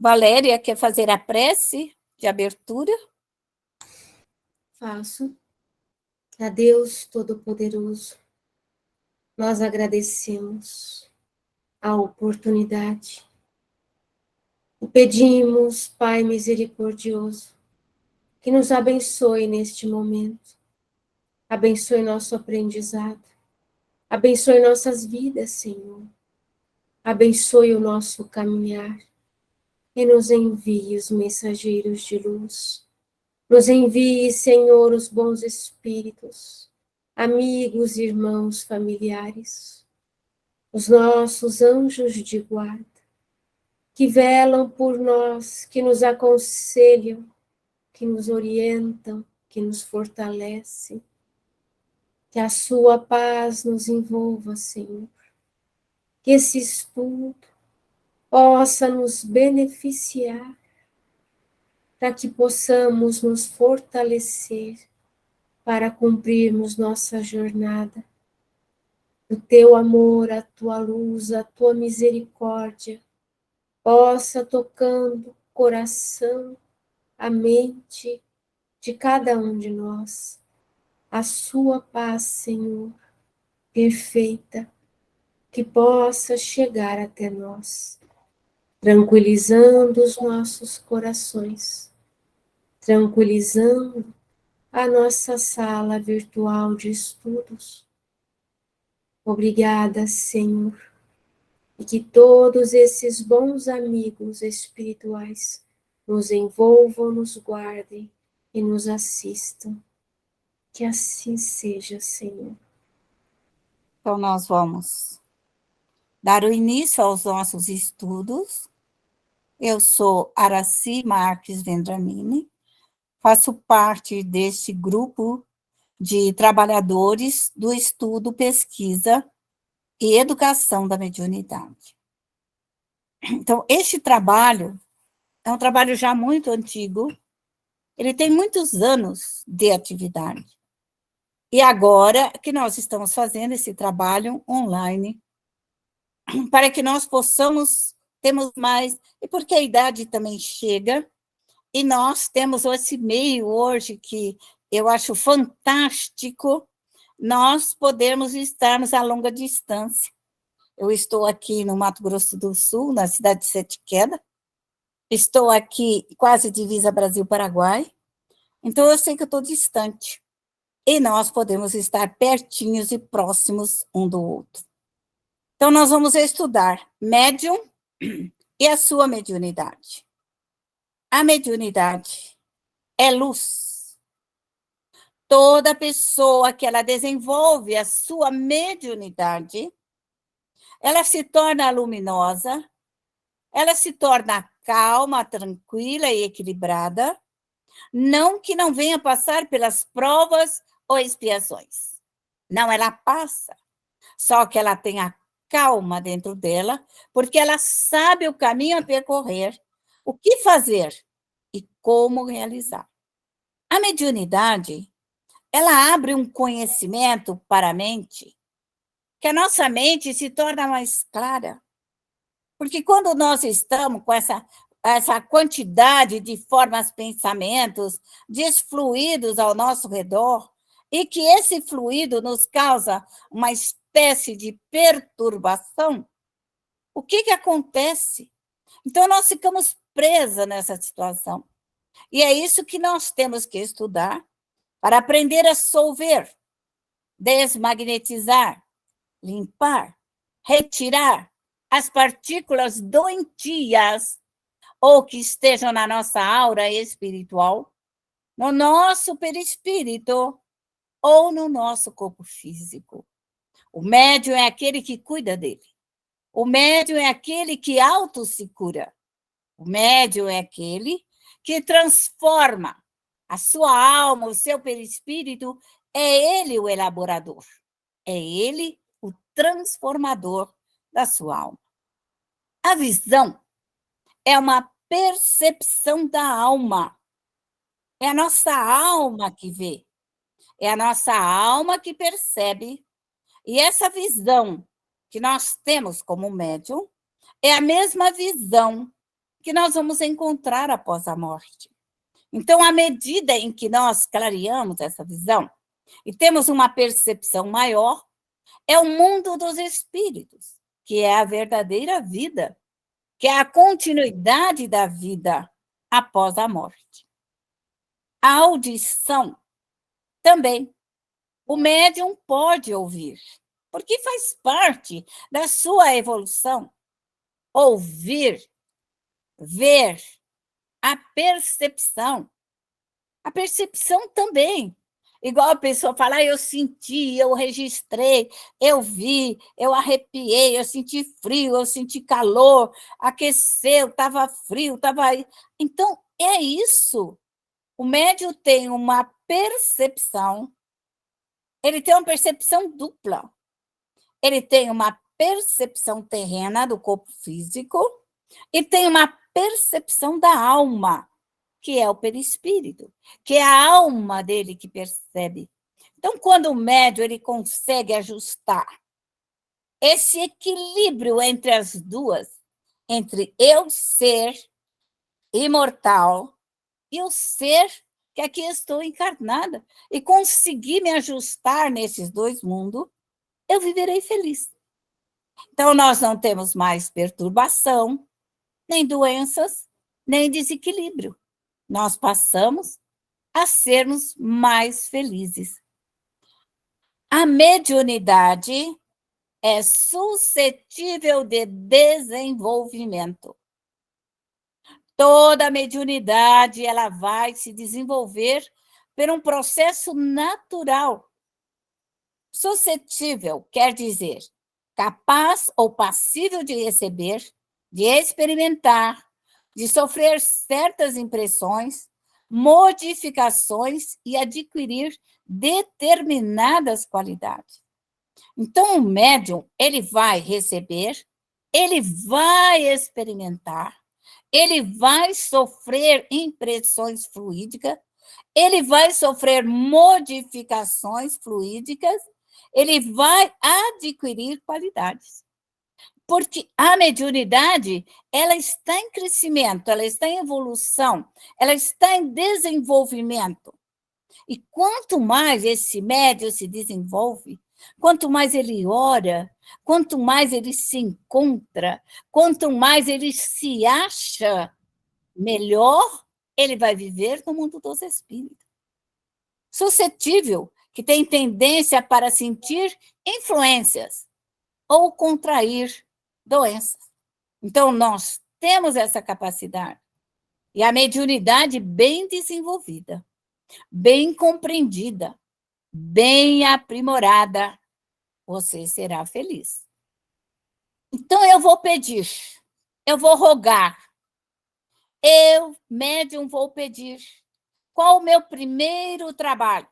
Valéria, quer fazer a prece de abertura? Faço. A Deus Todo-Poderoso, nós agradecemos a oportunidade e pedimos, Pai misericordioso, que nos abençoe neste momento, abençoe nosso aprendizado, abençoe nossas vidas, Senhor, abençoe o nosso caminhar e nos envie os mensageiros de luz. Nos envie, Senhor, os bons espíritos, amigos, irmãos, familiares, os nossos anjos de guarda, que velam por nós, que nos aconselham, que nos orientam, que nos fortalecem. Que a sua paz nos envolva, Senhor. Que esse estudo possa nos beneficiar, para que possamos nos fortalecer para cumprirmos nossa jornada. O teu amor, a tua luz, a tua misericórdia possa tocando o coração, a mente de cada um de nós. A sua paz, Senhor, perfeita, que possa chegar até nós, tranquilizando os nossos corações, tranquilizando a nossa sala virtual de estudos. Obrigada, Senhor, e que todos esses bons amigos espirituais nos envolvam, nos guardem e nos assistam. Que assim seja, Senhor. Então, nós vamos dar o início aos nossos estudos. Eu sou Araci Marques Vendramini, faço parte deste grupo de trabalhadores do estudo, pesquisa e educação da mediunidade. Então, este trabalho é um trabalho já muito antigo, ele tem muitos anos de atividade. E agora que nós estamos fazendo esse trabalho online, para que nós possamos, temos mais, e porque a idade também chega, e nós temos esse meio hoje que eu acho fantástico, nós podemos estarmos a longa distância. Eu estou aqui no Mato Grosso do Sul, na cidade de Sete Quedas, estou aqui quase divisa Brasil-Paraguai, então eu sei que eu estou distante, e nós podemos estar pertinhos e próximos um do outro. Então, nós vamos estudar médium e a sua mediunidade. A mediunidade é luz. Toda pessoa que ela desenvolve a sua mediunidade, ela se torna luminosa, ela se torna calma, tranquila e equilibrada, não que não venha passar pelas provas ou expiações. Não, ela passa, só que ela tem a calma dentro dela, porque ela sabe o caminho a percorrer, o que fazer e como realizar. A mediunidade, ela abre um conhecimento para a mente, que a nossa mente se torna mais clara. Porque quando nós estamos com essa quantidade de formas, pensamentos, desfluídos ao nosso redor, e que esse fluido nos causa uma espécie de perturbação, o que acontece? Então, nós ficamos presas nessa situação. E é isso que nós temos que estudar para aprender a solver, desmagnetizar, limpar, retirar as partículas doentias ou que estejam na nossa aura espiritual, no nosso perispírito ou no nosso corpo físico. O médium é aquele que cuida dele. O médium é aquele que auto se cura. O médium é aquele que transforma a sua alma, o seu perispírito, é ele o elaborador. É ele o transformador da sua alma. A visão é uma percepção da alma. É a nossa alma que vê. É a nossa alma que percebe. E essa visão que nós temos como médium é a mesma visão que nós vamos encontrar após a morte. Então, à medida em que nós clareamos essa visão e temos uma percepção maior, é o mundo dos espíritos, que é a verdadeira vida, que é a continuidade da vida após a morte. A audição também. O médium pode ouvir, porque faz parte da sua evolução. Ouvir, ver, a percepção. A percepção também. Igual a pessoa fala, eu senti, eu registrei, eu vi, eu arrepiei, eu senti frio, eu senti calor, aqueceu, estava frio, estava aí. Então, é isso. O médium tem uma percepção, ele tem uma percepção dupla. Ele tem uma percepção terrena do corpo físico e tem uma percepção da alma, que é o perispírito, que é a alma dele que percebe. Então, quando o médium ele consegue ajustar esse equilíbrio entre as duas, entre eu ser imortal e o ser que aqui estou encarnada, e conseguir me ajustar nesses dois mundos, eu viverei feliz. Então, nós não temos mais perturbação, nem doenças, nem desequilíbrio. Nós passamos a sermos mais felizes. A mediunidade é suscetível de desenvolvimento. Toda mediunidade ela vai se desenvolver por um processo natural. Suscetível quer dizer capaz ou passível de receber, de experimentar, de sofrer certas impressões, modificações e adquirir determinadas qualidades. Então, o médium, ele vai receber, ele vai experimentar, ele vai sofrer impressões fluídicas, ele vai sofrer modificações fluídicas, ele vai adquirir qualidades. Porque a mediunidade, ela está em crescimento, ela está em evolução, ela está em desenvolvimento. E quanto mais esse médium se desenvolve, quanto mais ele ora, quanto mais ele se encontra, quanto mais ele se acha melhor, ele vai viver no mundo dos espíritos. Suscetível, que tem tendência para sentir influências ou contrair doenças. Então, nós temos essa capacidade. E a mediunidade bem desenvolvida, bem compreendida, bem aprimorada, você será feliz. Então, eu vou pedir, eu vou rogar, eu, médium, vou pedir. Qual o meu primeiro trabalho?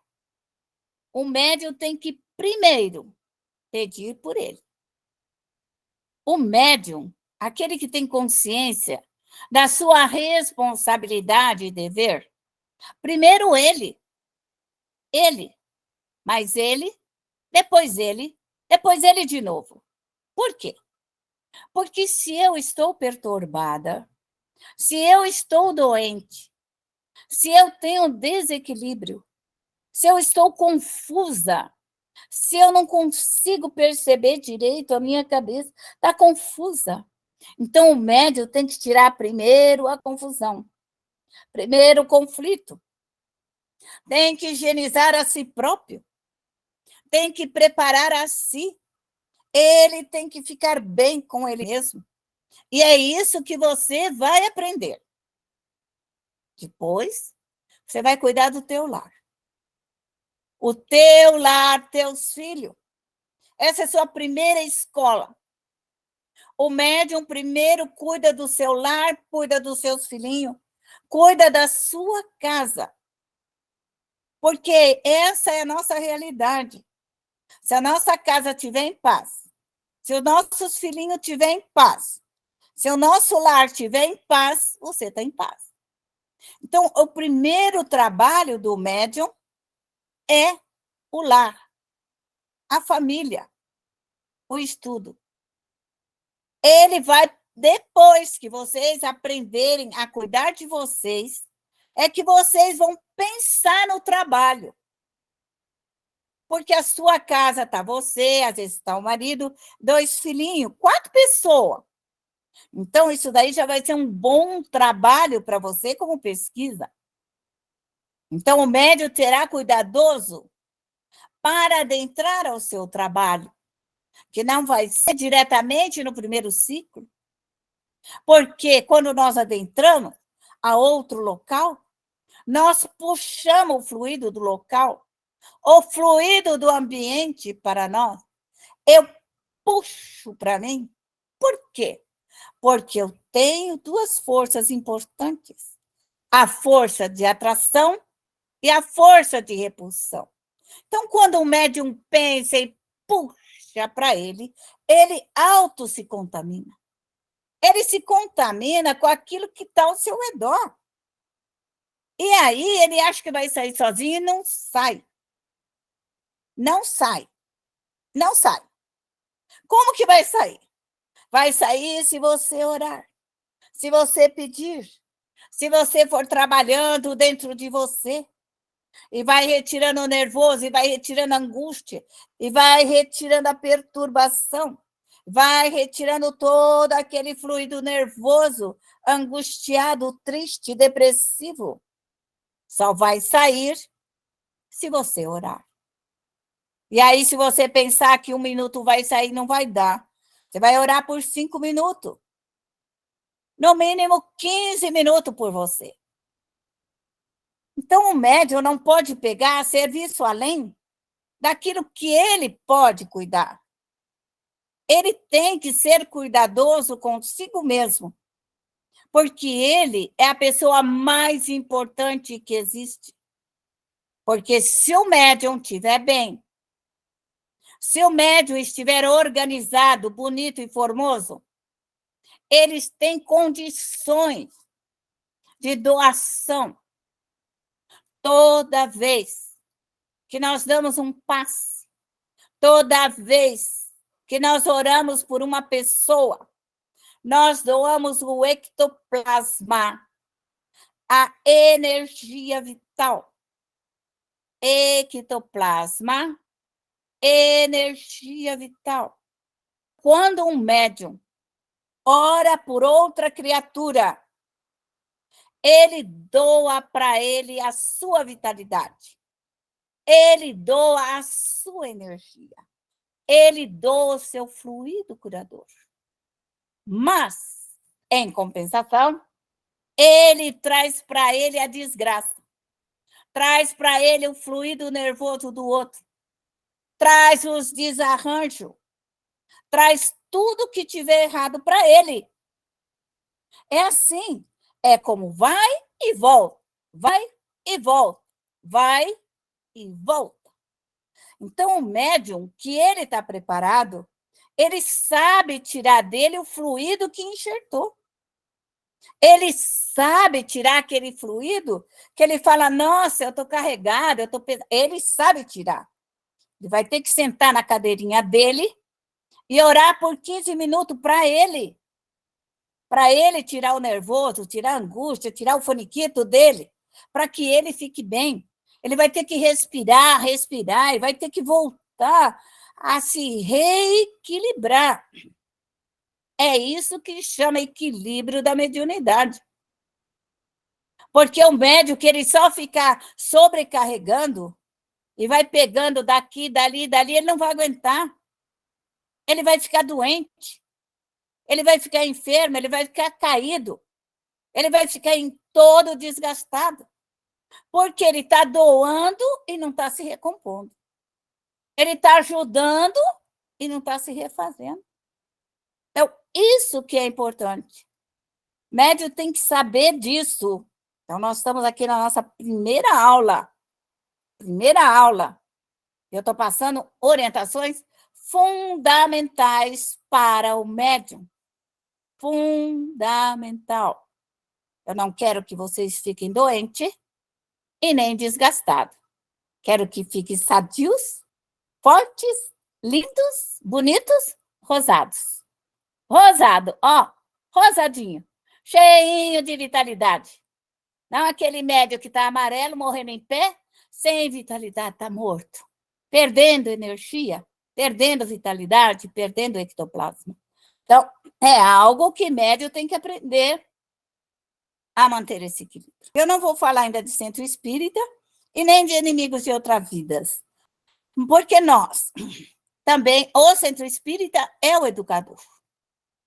O médium tem que, primeiro, pedir por ele. O médium, aquele que tem consciência da sua responsabilidade e dever, primeiro ele, mas ele, depois ele de novo. Por quê? Porque se eu estou perturbada, se eu estou doente, se eu tenho desequilíbrio, se eu estou confusa, se eu não consigo perceber direito, a minha cabeça está confusa. Então, o médium tem que tirar primeiro a confusão, primeiro o conflito, tem que higienizar a si próprio, tem que preparar a si, ele tem que ficar bem com ele mesmo. E é isso que você vai aprender. Depois, você vai cuidar do teu lar. O teu lar, teus filhos. Essa é a sua primeira escola. O médium primeiro cuida do seu lar, cuida dos seus filhinhos, cuida da sua casa. Porque essa é a nossa realidade. Se a nossa casa estiver em paz, se os nossos filhinhos estiverem em paz, se o nosso lar estiver em paz, você está em paz. Então, o primeiro trabalho do médium é o lar, a família, o estudo. Ele vai depois que vocês aprenderem a cuidar de vocês, é que vocês vão pensar no trabalho. Porque a sua casa está você, às vezes está o marido, 2 filhinhos, 4 pessoas. Então, isso daí já vai ser um bom trabalho para você como pesquisa. Então, o médium terá cuidadoso para adentrar ao seu trabalho, que não vai ser diretamente no primeiro ciclo, porque quando nós adentramos a outro local, nós puxamos o fluido do local, o fluido do ambiente para nós. Eu puxo para mim. Por quê? Porque eu tenho 2 forças importantes: a força de atração e a força de repulsão. Então, quando o médium pensa e puxa para ele auto se contamina. Ele se contamina com aquilo que está ao seu redor. E aí ele acha que vai sair sozinho e não sai. Não sai. Não sai. Como que vai sair? Vai sair se você orar, se você pedir, se você for trabalhando dentro de você, e vai retirando o nervoso, e vai retirando a angústia, e vai retirando a perturbação, vai retirando todo aquele fluido nervoso, angustiado, triste, depressivo. Só vai sair se você orar. E aí, se você pensar que 1 minuto vai sair, não vai dar. Você vai orar por 5 minutos. No mínimo 15 minutos por você. Então, o médium não pode pegar serviço além daquilo que ele pode cuidar. Ele tem que ser cuidadoso consigo mesmo, porque ele é a pessoa mais importante que existe. Porque se o médium estiver bem, se o médium estiver organizado, bonito e formoso, eles têm condições de doação. Toda vez que nós damos um passe, toda vez que nós oramos por uma pessoa, nós doamos o ectoplasma, a energia vital. Ectoplasma, energia vital. Quando um médium ora por outra criatura, ele doa para ele a sua vitalidade. Ele doa a sua energia. Ele doa o seu fluido curador. Mas, em compensação, ele traz para ele a desgraça. Traz para ele o fluido nervoso do outro. Traz os desarranjos. Traz tudo que tiver errado para ele. É assim. É como vai e volta. Vai e volta. Vai e volta. Então, o médium, que ele está preparado, ele sabe tirar dele o fluido que enxertou. Ele sabe tirar aquele fluido que ele fala, nossa, eu estou carregado, eu estou pesado. Ele sabe tirar. Ele vai ter que sentar na cadeirinha dele e orar por 15 minutos para ele tirar o nervoso, tirar a angústia, tirar o faniquito dele, para que ele fique bem. Ele vai ter que respirar, e vai ter que voltar a se reequilibrar. É isso que chama equilíbrio da mediunidade. Porque o médium que ele só ficar sobrecarregando e vai pegando daqui, dali, ele não vai aguentar. Ele vai ficar doente. Ele vai ficar enfermo, ele vai ficar caído. Ele vai ficar todo desgastado. Porque ele está doando e não está se recompondo. Ele está ajudando e não está se refazendo. Então, isso que é importante. O médium tem que saber disso. Então, nós estamos aqui na nossa primeira aula. Eu estou passando orientações fundamentais para o médium. Fundamental. Eu não quero que vocês fiquem doentes e nem desgastados. Quero que fiquem sadios, fortes, lindos, bonitos, rosados. Rosado, ó, rosadinho, cheinho de vitalidade. Não aquele médio que está amarelo, morrendo em pé, sem vitalidade, está morto. Perdendo energia, perdendo vitalidade, perdendo ectoplasma. Então, é algo que médio tem que aprender a manter esse equilíbrio. Eu não vou falar ainda de centro espírita e nem de inimigos de outras vidas, porque nós também, o centro espírita é o educador,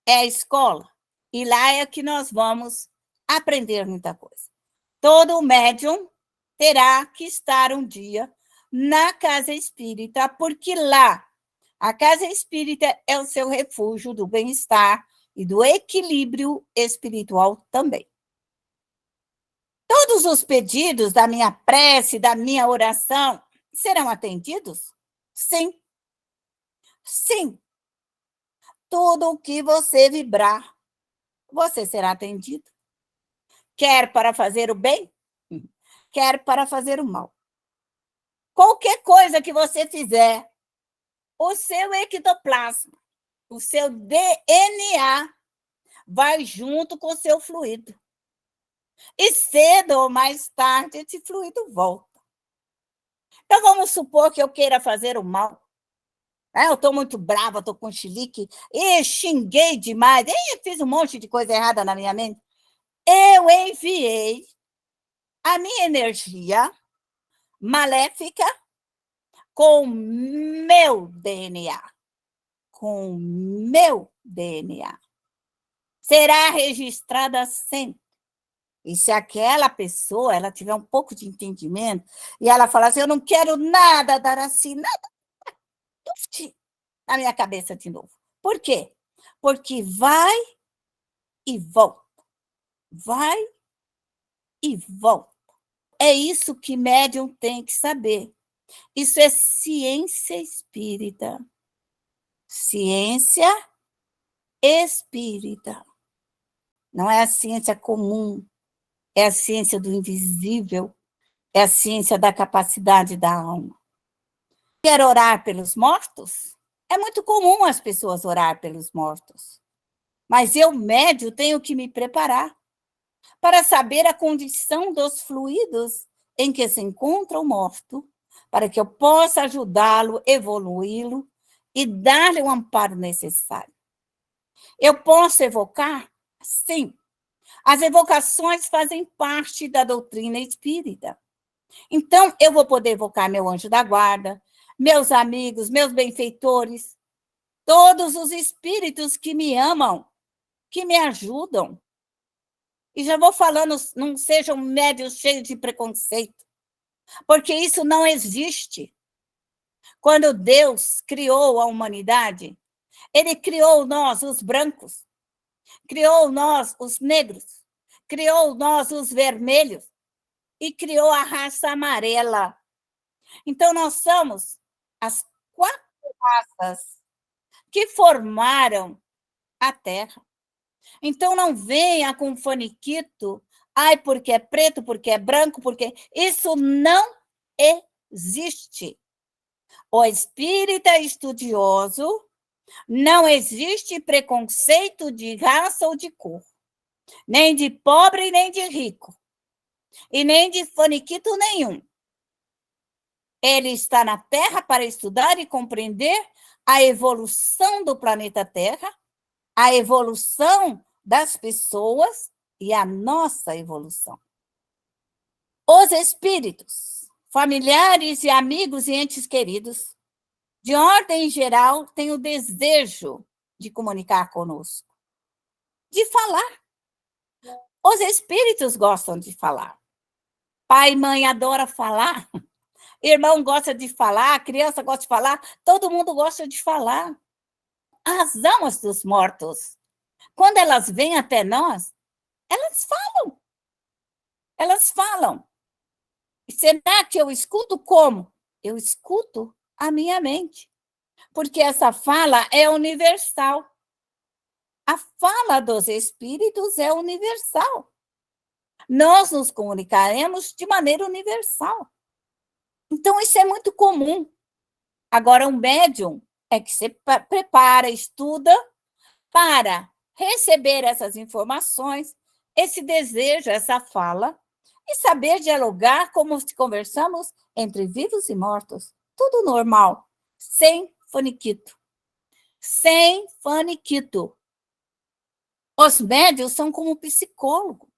é a escola, e lá é que nós vamos aprender muita coisa. Todo médium terá que estar um dia na casa espírita, porque lá, a casa espírita é o seu refúgio do bem-estar e do equilíbrio espiritual também. Todos os pedidos da minha prece, da minha oração, serão atendidos? Sim. Sim. Tudo o que você vibrar, você será atendido. Quer para fazer o bem, quer para fazer o mal. Qualquer coisa que você fizer, o seu ectoplasma, o seu DNA, vai junto com o seu fluido. E cedo ou mais tarde, esse fluido volta. Então, vamos supor que eu queira fazer o mal. Eu estou muito brava, estou com chilique, e xinguei demais, e fiz um monte de coisa errada na minha mente. Eu enviei a minha energia maléfica com meu DNA. Com meu DNA. Será registrada sempre. E se aquela pessoa ela tiver um pouco de entendimento e ela falar assim, eu não quero nada dar assim, nada, na minha cabeça de novo. Por quê? Porque vai e volta. Vai e volta. É isso que médium tem que saber. Isso é ciência espírita. Ciência espírita. Não é a ciência comum, é a ciência do invisível, é a ciência da capacidade da alma. Quer orar pelos mortos? É muito comum as pessoas orar pelos mortos. Mas eu, médio, tenho que me preparar para saber a condição dos fluidos em que se encontra o morto, para que eu possa ajudá-lo, evoluí-lo e dar-lhe o amparo necessário. Eu posso evocar? Sim. As evocações fazem parte da doutrina espírita. Então, eu vou poder evocar meu anjo da guarda, meus amigos, meus benfeitores, todos os espíritos que me amam, que me ajudam. E já vou falando, não sejam médios cheios de preconceito, porque isso não existe. Quando Deus criou a humanidade, ele criou nós, os brancos, criou nós, os negros, criou nós, os vermelhos, e criou a raça amarela. Então, nós somos as 4 raças que formaram a Terra. Então, não venha com faniquito, ai, porque é preto, porque é branco, porque... Isso não existe. O espírita estudioso, não existe preconceito de raça ou de cor, nem de pobre, nem de rico, e nem de faniquito nenhum. Ele está na Terra para estudar e compreender a evolução do planeta Terra, a evolução das pessoas e a nossa evolução. Os espíritos, familiares e amigos e entes queridos, de ordem geral, têm o desejo de comunicar conosco, de falar. Os espíritos gostam de falar. Pai e mãe adora falar. Irmão gosta de falar, criança gosta de falar, todo mundo gosta de falar. As almas dos mortos, quando elas vêm até nós, elas falam. Elas falam. Será que eu escuto como? Eu escuto a minha mente, porque essa fala é universal. A fala dos espíritos é universal. Nós nos comunicaremos de maneira universal. Então, isso é muito comum. Agora, um médium é que se prepara, estuda para receber essas informações, esse desejo, essa fala, e saber dialogar como se conversamos entre vivos e mortos. Tudo normal, sem faniquito. Sem faniquito. Os médiuns são como um psicólogo.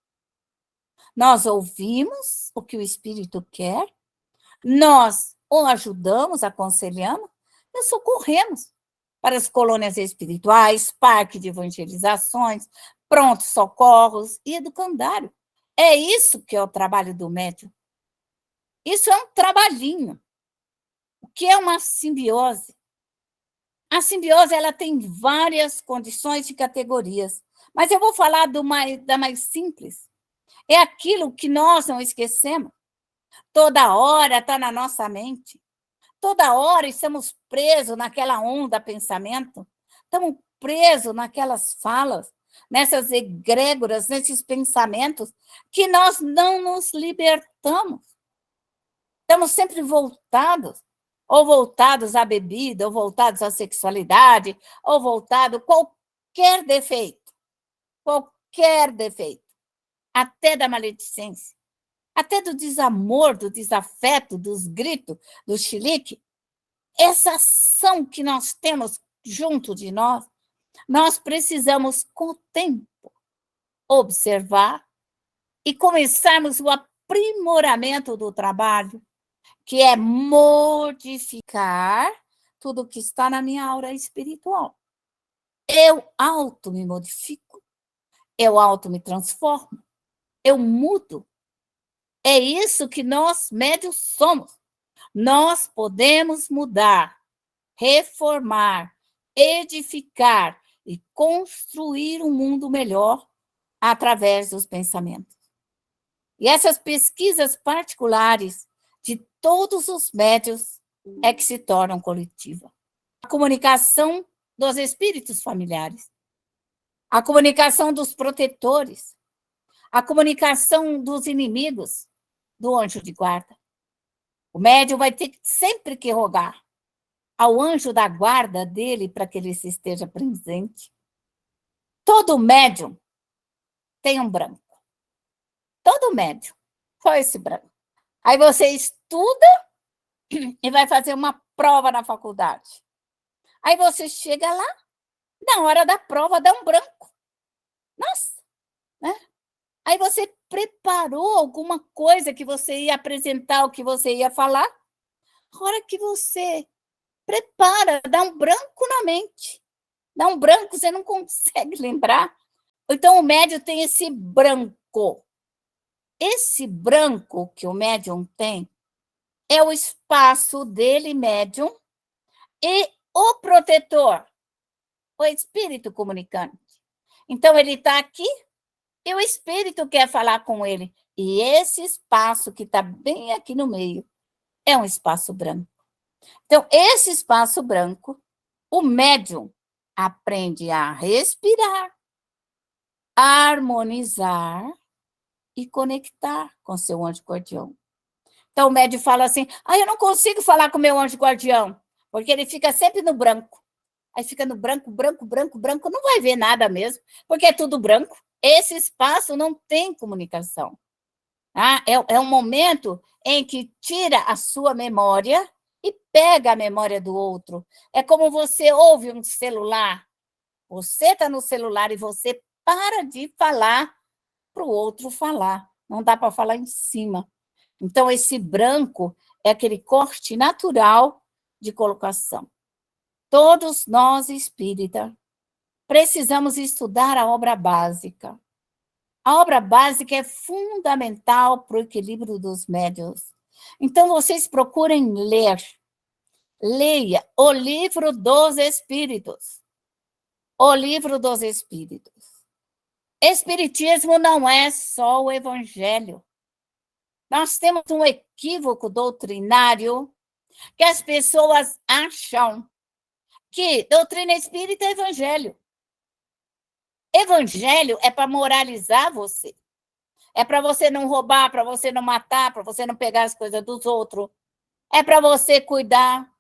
Nós ouvimos o que o espírito quer, nós o ajudamos, aconselhamos e socorremos para as colônias espirituais, parque de evangelizações, prontos socorros e educandário. É isso que é o trabalho do médium. Isso é um trabalhinho. O que é uma simbiose? A simbiose ela tem várias condições e categorias, mas eu vou falar da mais simples. É aquilo que nós não esquecemos. Toda hora está na nossa mente. Toda hora estamos presos naquela onda pensamento. Estamos presos naquelas falas, nessas egrégoras, nesses pensamentos, que nós não nos libertamos. Estamos sempre voltados, ou voltados à bebida, ou voltados à sexualidade, ou voltados a qualquer defeito, até da maledicência, até do desamor, do desafeto, dos gritos, do chilique. Essa ação que nós temos junto de nós, nós precisamos, com o tempo, observar e começarmos o aprimoramento do trabalho, que é modificar tudo que está na minha aura espiritual. Eu auto me modifico, eu auto me transformo, eu mudo. É isso que nós, médiuns, somos. Nós podemos mudar, reformar, edificar e construir um mundo melhor através dos pensamentos. E essas pesquisas particulares de todos os médiuns é que se tornam coletiva. A comunicação dos espíritos familiares, a comunicação dos protetores, a comunicação dos inimigos, do anjo de guarda. O médium vai ter sempre que rogar ao anjo da guarda dele para que ele esteja presente. Todo médium tem um branco. Todo médium. Só esse branco. Aí você estuda e vai fazer uma prova na faculdade. Aí você chega lá, na hora da prova dá um branco. Nossa, né? Aí você preparou alguma coisa que você ia apresentar, o que você ia falar. A hora que você prepara, dá um branco na mente. Dá um branco, você não consegue lembrar. Então, o médium tem esse branco. Esse branco que o médium tem é o espaço dele, médium, e o protetor, o espírito comunicante. Então, ele está aqui e o espírito quer falar com ele. E esse espaço que está bem aqui no meio é um espaço branco. Então, esse espaço branco, o médium aprende a respirar, a harmonizar e conectar com seu anjo guardião. Então, o médium fala assim, eu não consigo falar com meu anjo guardião, porque ele fica sempre no branco. Aí fica no branco, não vai ver nada mesmo, porque é tudo branco. Esse espaço não tem comunicação. É um momento em que tira a sua memória e pega a memória do outro. É como você ouve um celular. Você está no celular e você para de falar para o outro falar. Não dá para falar em cima. Então, esse branco é aquele corte natural de colocação. Todos nós, espíritas, precisamos estudar a obra básica. A obra básica é fundamental para o equilíbrio dos médiuns. Então, vocês procurem ler. Leia o Livro dos Espíritos. O Livro dos Espíritos. Espiritismo não é só o Evangelho. Nós temos um equívoco doutrinário que as pessoas acham que doutrina espírita é Evangelho. Evangelho é para moralizar você. É para você não roubar, para você não matar, para você não pegar as coisas dos outros. É para você cuidar.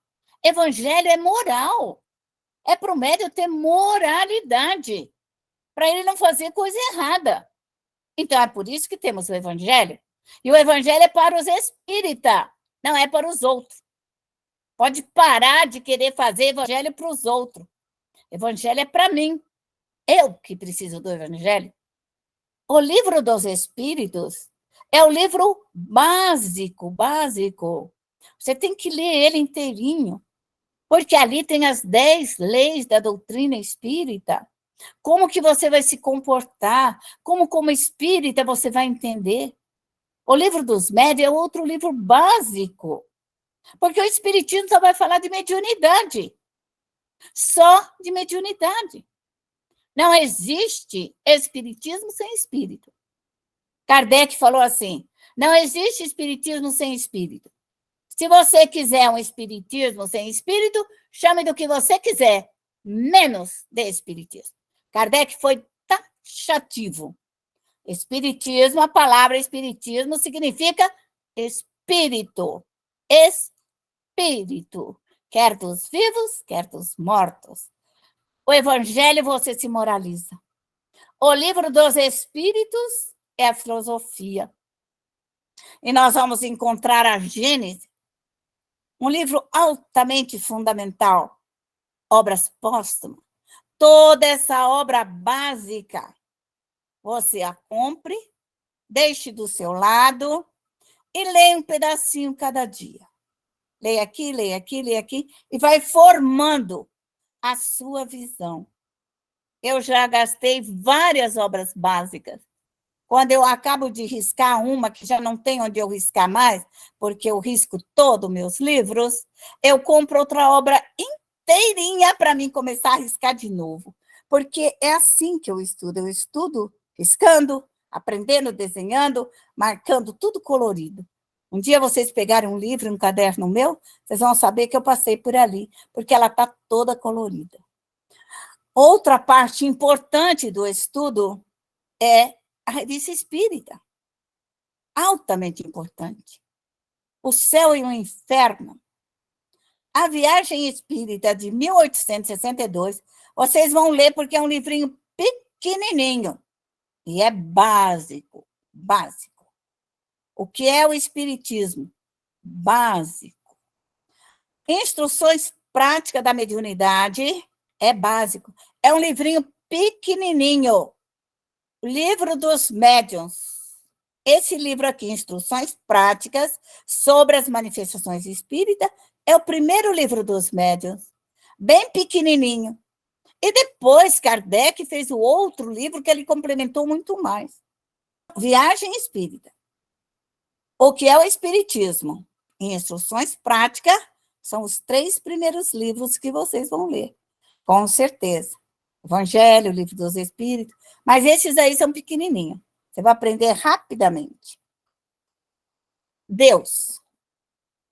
Evangelho é moral. É para o médium ter moralidade. para ele não fazer coisa errada. Então, é por isso que temos o evangelho. E o evangelho é para os espíritas, não é para os outros. Pode parar de querer fazer evangelho para os outros. Evangelho é para mim. Eu que preciso do evangelho. O livro dos Espíritos é o livro básico. Você tem que ler ele inteirinho, porque ali tem as 10 leis da doutrina espírita. Como que você vai se comportar, como espírita você vai entender. O livro dos médiuns é outro livro básico, porque o espiritismo só vai falar de mediunidade, só de mediunidade. Não existe espiritismo sem espírito. Kardec falou assim, não existe espiritismo sem espírito. Se você quiser um espiritismo sem espírito, chame do que você quiser, menos de espiritismo. Kardec foi taxativo. Espiritismo, a palavra espiritismo significa espírito. Espírito. Quer dos vivos, quer dos mortos. O evangelho você se moraliza. O livro dos espíritos é a filosofia. E nós vamos encontrar a Gênese, um livro altamente fundamental, obras póstumas. Toda essa obra básica, você a compre, deixe do seu lado e leia um pedacinho cada dia. Leia aqui, leia aqui, leia aqui, e vai formando a sua visão. Eu já gastei várias obras básicas. Quando eu acabo de riscar uma, que já não tem onde eu riscar mais, porque eu risco todos meus livros, eu compro outra obra inteirinha para mim começar a riscar de novo. Porque é assim que eu estudo riscando, aprendendo, desenhando, marcando, tudo colorido. Um dia vocês pegarem um livro, um caderno meu, vocês vão saber que eu passei por ali, porque ela está toda colorida. Outra parte importante do estudo é a revista espírita, altamente importante. O Céu e o Inferno. A Viagem Espírita, de 1862, vocês vão ler porque é um livrinho pequenininho e é básico. O que é o Espiritismo? Básico. Instruções práticas da mediunidade é básico. É um livrinho pequenininho. O Livro dos Médiuns. Esse livro aqui, Instruções Práticas sobre as Manifestações Espíritas, é o primeiro livro dos médiuns, bem pequenininho. E depois Kardec fez o outro livro que ele complementou muito mais. Viagem Espírita. O que é o Espiritismo? E Instruções Práticas são os 3 primeiros livros que vocês vão ler, com certeza. Evangelho, Livro dos Espíritos, mas esses aí são pequenininhos. Você vai aprender rapidamente. Deus.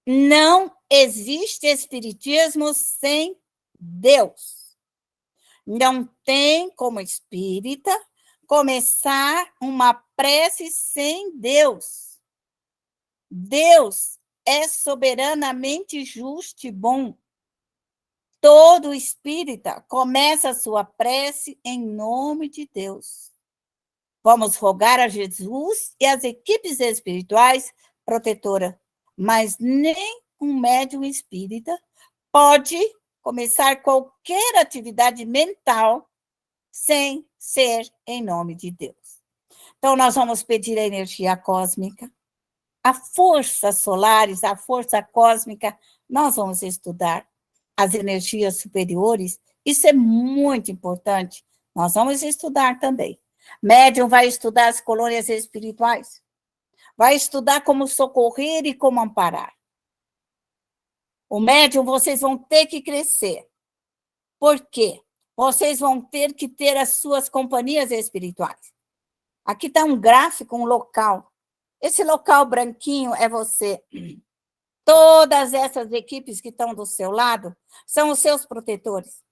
Não existe espiritismo sem Deus. Não tem como espírita começar uma prece sem Deus. Deus é soberanamente justo e bom. Todo espírita começa a sua prece em nome de Deus. Vamos rogar a Jesus e às equipes espirituais protetoras, mas nem um médium espírita pode começar qualquer atividade mental sem ser em nome de Deus. Então, nós vamos pedir a energia cósmica, a força solares, a força cósmica, nós vamos estudar as energias superiores, isso é muito importante, nós vamos estudar também. Médium vai estudar as colônias espirituais, vai estudar como socorrer e como amparar. O médium, vocês vão ter que crescer. Por quê? Vocês vão ter que ter as suas companhias espirituais. Aqui está um gráfico, um local. Esse local branquinho é você. Todas essas equipes que estão do seu lado são os seus protetores.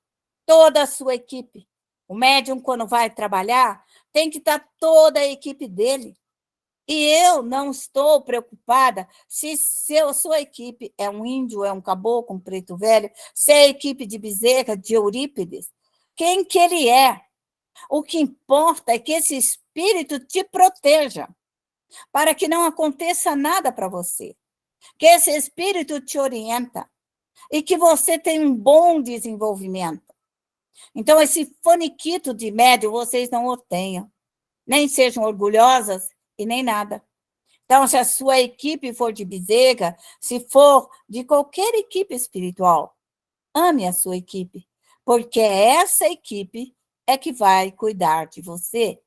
Toda a sua equipe. O médium, quando vai trabalhar, tem que estar toda a equipe dele. E eu não estou preocupada se sua equipe é um índio, é um caboclo, um preto velho, se é a equipe de Bezerra, de Eurípides, quem que ele é. O que importa é que esse espírito te proteja, para que não aconteça nada para você. Que esse espírito te orienta e que você tenha um bom desenvolvimento. Então, esse faniquito de médio, vocês não o tenham. Nem sejam orgulhosas e nem nada. Então, se a sua equipe for de Bezerra, se for de qualquer equipe espiritual, ame a sua equipe, porque essa equipe é que vai cuidar de você.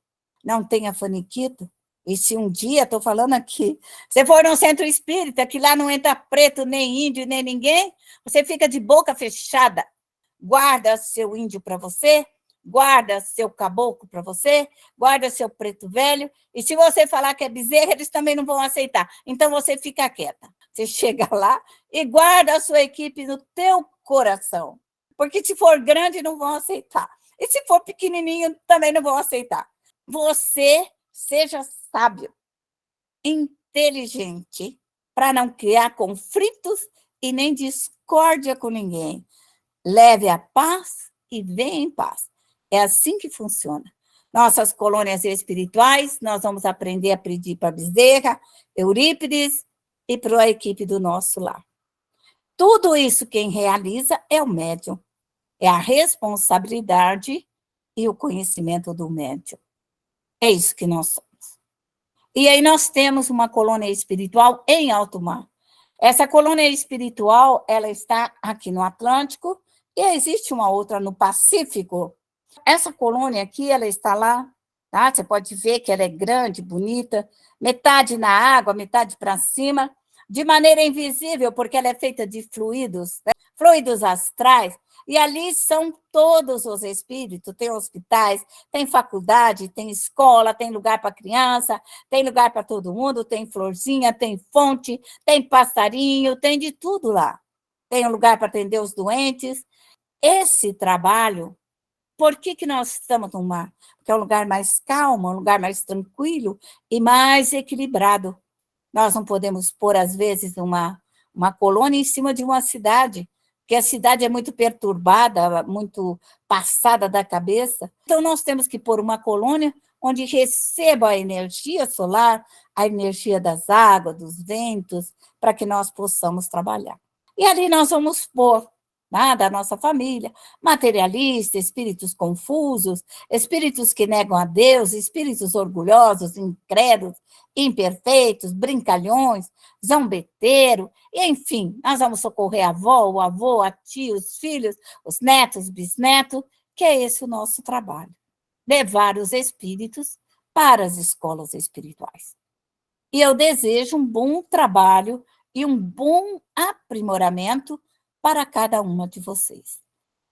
Não tenha faniquito. E se um dia, estou falando aqui, você for num centro espírita, que lá não entra preto, nem índio, nem ninguém, você fica de boca fechada. Guarda seu índio para você, guarda seu caboclo para você, guarda seu preto velho, e se você falar que é Bezerra, eles também não vão aceitar. Então, você fica quieta. Você chega lá e guarda a sua equipe no teu coração. Porque se for grande, não vão aceitar. E se for pequenininho, também não vão aceitar. Você seja sábio, inteligente, para não criar conflitos e nem discórdia com ninguém. Leve a paz e venha em paz. É assim que funciona. Nossas colônias espirituais, nós vamos aprender a pedir para Bezerra, Eurípides e para a equipe do nosso lar. Tudo isso quem realiza é o médium. É a responsabilidade e o conhecimento do médium. É isso que nós somos. E aí nós temos uma colônia espiritual em alto mar. Essa colônia espiritual, ela está aqui no Atlântico e existe uma outra no Pacífico. Essa colônia aqui, ela está lá, tá? Você pode ver que ela é grande, bonita, metade na água, metade para cima, de maneira invisível, porque ela é feita de fluidos, né? Fluidos astrais, e ali são todos os espíritos, tem hospitais, tem faculdade, tem escola, tem lugar para criança, tem lugar para todo mundo, tem florzinha, tem fonte, tem passarinho, tem de tudo lá. Tem um lugar para atender os doentes. Esse trabalho, por que nós estamos no mar? Porque é um lugar mais calmo, um lugar mais tranquilo e mais equilibrado. Nós não podemos pôr, às vezes, uma colônia em cima de uma cidade, porque a cidade é muito perturbada, muito passada da cabeça. Então, nós temos que pôr uma colônia onde receba a energia solar, a energia das águas, dos ventos, para que nós possamos trabalhar. E ali nós vamos pôr da nossa família, materialistas, espíritos confusos, espíritos que negam a Deus, espíritos orgulhosos, incrédulos, imperfeitos, brincalhões, zombeteiro, e, enfim, nós vamos socorrer a avó, o avô, a tia, os filhos, os netos, bisnetos, que é esse o nosso trabalho. Levar os espíritos para as escolas espirituais. E eu desejo um bom trabalho e um bom aprimoramento para cada uma de vocês.